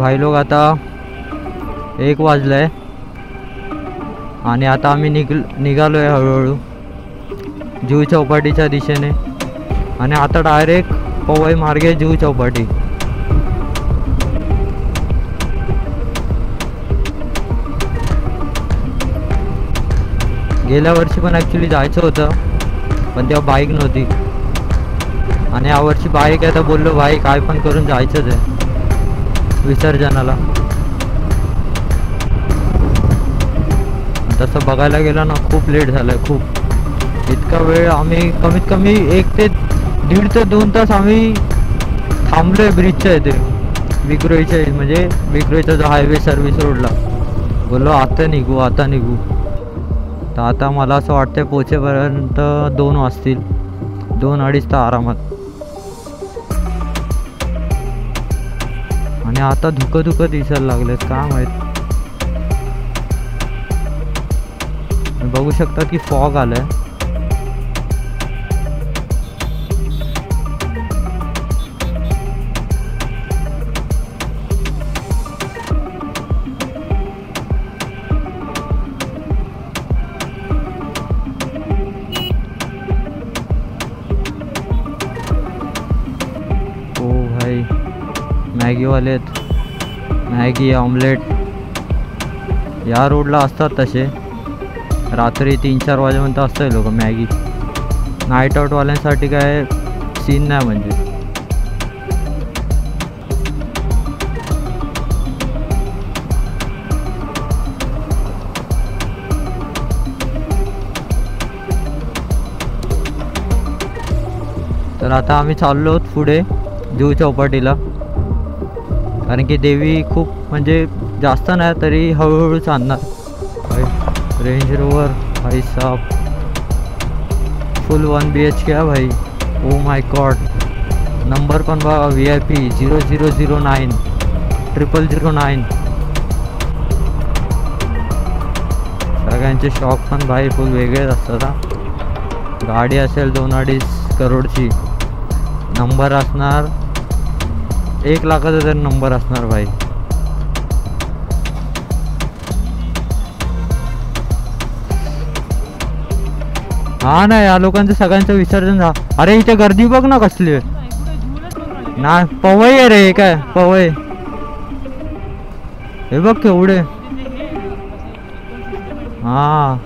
भाई लोग आता 1 वाजलंय आणि आता आम्ही निघालो आहे हळूहळू जुहू चौपाटीच्या दिशेने आणि आता डायरेक्ट पवई मार्गे जुहू चौपाटी. गेल्या वर्षी पण ॲक्च्युली जायचं होतं पण तेव्हा बाईक नव्हती आणि यावर्षी बाईक आहे तर बोललो भाई काय पण करून जायचंच आहे विसर्जनाला. तसं बघायला गेलं ना खूप लेट झालं आहे खूप. इतका वेळ आम्ही कमीत कमी 1 ते 1.5 ते 2 तास आम्ही थांबलो आहे ब्रिजच्या इथे विक्रोळीच्या म्हणजे विक्रोळीचा जो हायवे सर्व्हिस रोडला. बोललो आता निघू आता निघू. तर आता मला असं वाटतंय पोहोचेपर्यंत 2 वाजतील 2-2.5 तर आरामात. आणि आता धुकं दिसायला लागलेत काय माहीत. बघू शकता की फॉग आलाय. ओ भाई मॅगीवाले आहेत. मॅगी ऑमलेट या रोडला असतात तसे. रात्री 3-4 वाजेपर्यंत असतं लोक मॅगी. नाईट आउटवाल्यांसाठी काय सीन नाही म्हणजे. तर आता आम्ही चाललो आहोत पुढे जुहू चौपाटीला कारण की देवी खूप म्हणजे जास्त नाही तरी हळूहळू चालणार. रेंज रोवर भाई साहब फुल 1 BHK है भाई. Oh my God. नंबर पण बघा VIP 0009 0009. सगळ्यांचे शॉक पण भाई फुल वेगळेच असतात हा. गाडी असेल 2-2.5 करोडची. नंबर असणार 1 लाखाचा तरी नंबर असणार भाई. हा ना या लोकांचं सगळ्यांचं विसर्जन झालं. अरे इथे गर्दी बघ ना कसली ना. पवई आहे रे काय पवई. हे बघ केवढे. हा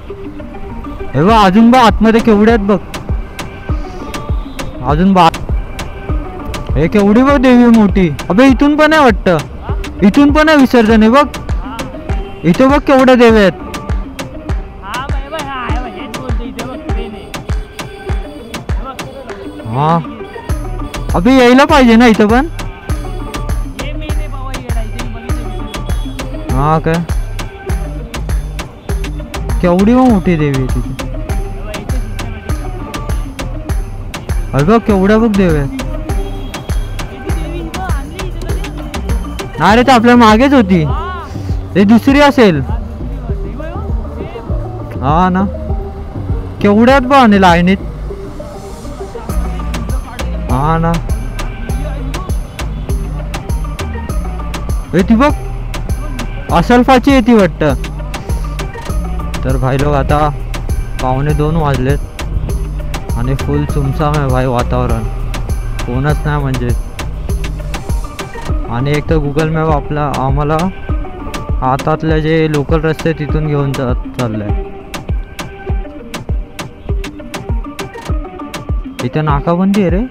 हे बघ अजून बघ आतमध्ये केवढे आहेत बघ अजून बघ. हे केवढी बघ देवी मोठी. अबे इथून पण आहे वाटतं. इथून पण आहे विसर्जन. हे बघ इथे बघ केवढे देवी आहेत. हा अभि यायला पाहिजे ना इथं पण. हा काय केवढी मोठी देवी आहे तिथे. अरे बघ केवढ्या बघ देवी आहेत. नाही रे तर आपल्या मागेच होती. ते दुसरी असेल. हा ना केवढ्यात बघ आणि लाईनीत. हा ना ती बघ असल्फाची येते वाटतं. तर भाई लोक आता 1:45 वाजलेत आणि फुल सुमसाम आहे भाई वातावरण. कोणच नाही म्हणजे. आणि एक तर गुगल मॅप आम्हाला हातातले जे लोकल रस्ते तिथून घेऊन चाललंय. इथे नाकाबंदी आहे रे.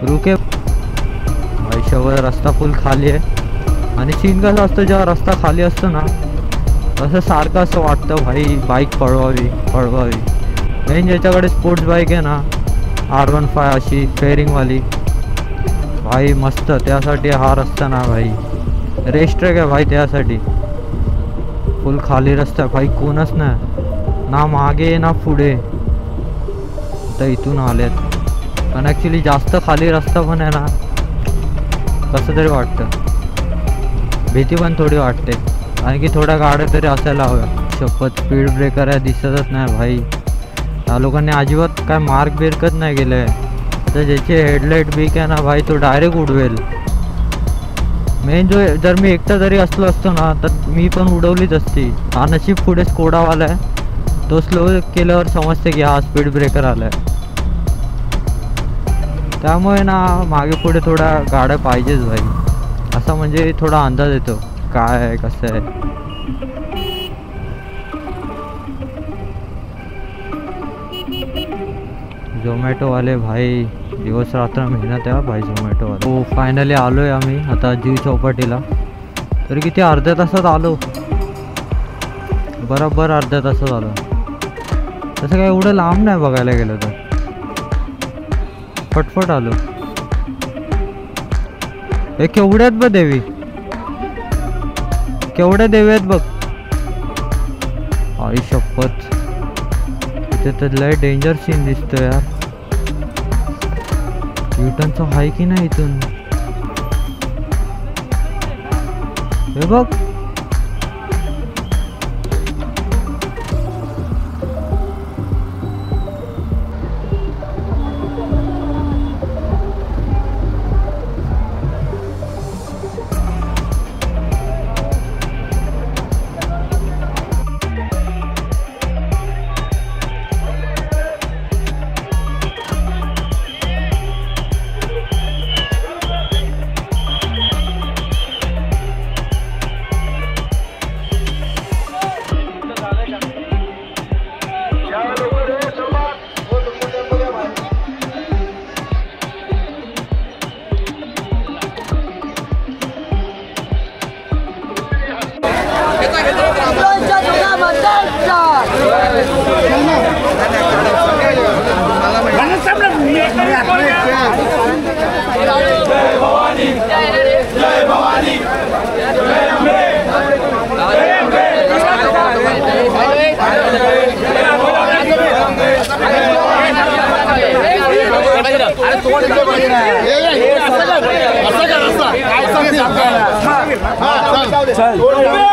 रुके आयुष्यावर रस्ता फुल खाली आहे आणि सीन कसं असतं जेव्हा रस्ता खाली असतो ना असं सारखं असं वाटतं भाई बाईक पळवावी. मेन ज्याच्याकडे स्पोर्ट्स बाईक आहे ना R15 अशी फेअरिंगवाली भाई मस्त. त्यासाठी हा रस्ता ना भाई रेस ट्रॅक आहे भाई. त्यासाठी फुल खाली रस्ता आहे भाई. कोणच नाही ना मागे ना पुढे. तर इथून आलेत पण ॲक्च्युली जास्त खाली रस्ता पण आहे ना कसं तरी वाटतं. भीती पण थोडी वाटते कारण की थोड्या गाड्या तरी असायला हव्या. शपथ स्पीड ब्रेकर आहे दिसतच नाही भाई. त्या लोकांनी अजिबात काय मार्क बिरकत नाही केलंय. आता ज्याचे हेडलाईट बीक आहे ना भाई तो डायरेक्ट उडवेल. मेन जो जर मी एकटा जरी असलो असतो ना तर मी पण उडवलीच असती. हा नशीब पुढे स्कोडावाला आहे, तो स्लो केल्यावर समजते की हा स्पीड ब्रेकर आलाय. त्यामुळे ना मागे पुढे थोडा गाड्या पाहिजेच भाई, असा म्हणजे थोडा अंदाज येतो काय आहे कसं आहे. झोमॅटोवाले भाई दिवस रात्र मेहनत आहे भाई झोमॅटोवाले. हो फायनली आलो आहे आम्ही आता जीव चौपाटीला. तरी किती अर्ध्या तासात आलो, बरोबर अर्ध्या तासात आलो. तसं काय एवढं लांब नाही बघायला गेलं तर, फटफट आलो. हे केवढ्यात बघ देवी, केवढ्या देवी आहेत बघ. आई शपथ, इथे तर लय डेंजर सीन दिसतो यार. युटर्नचं हाय की नाही इथून, हे बघ. चल